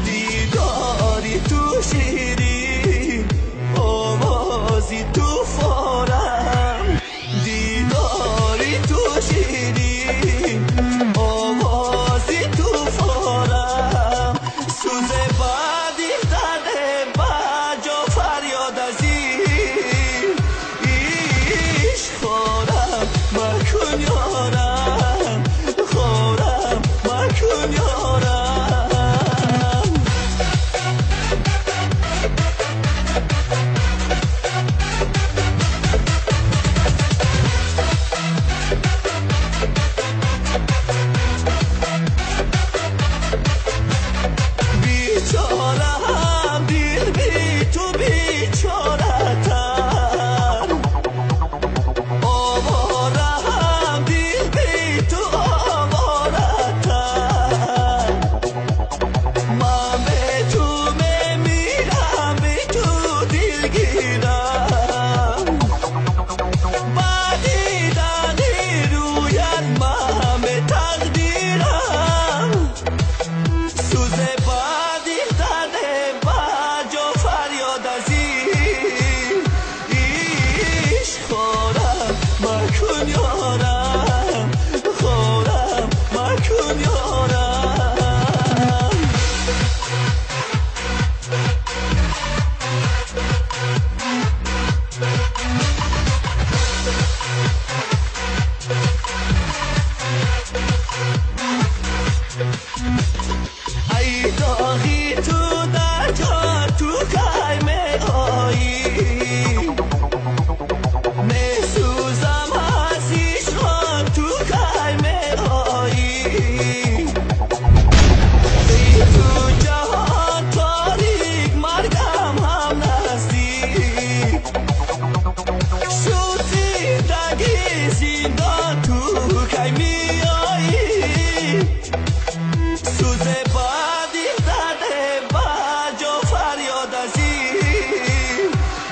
دیداری تو شیری آوازی تو فارم دیداری تو شیری آوازی تو فارم سوز بعدی زده بجا فریاد از ایش خورم مکن یارم خورم مکن یارم بیچارم دل بی تو بیچارتر آوارم دل بی تو آوارتر من به تو میمیرم به تو دلگیرم بدیدنی رویت من به تقدیرم سوز بعدی زده بجا فریاد از ایش خورم مکن یارم خورم مکن یارم ای داغی تو در جا تو کای آیی میسوزم از عشقان تو کای آیی ای تو جهان تاریک مرگم هم نزدیک شد زندگی زندان تو کی میایی سوز بعدی زده بجا فریاد از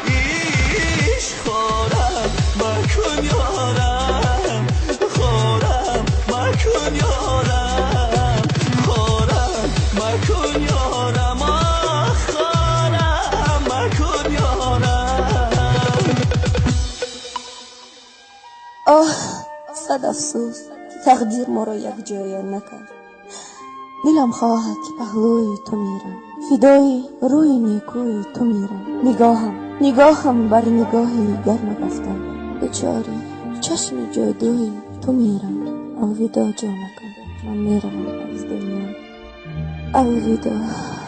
ایش خورم مکن یارم خورم مکن یارم خورم مکن یارم آخ خورم مکن یارم آه صد افسوس که تقدیر ما را یک جای نکرد. دلم خواهد که پهلوی تو میرم فدای روی نیکوی تو میرم نگاهم بر نگاهی گر نگفتم بیچاره چشم جادوی تو میرم الوداع جانکن من میرم از دنیا الوداع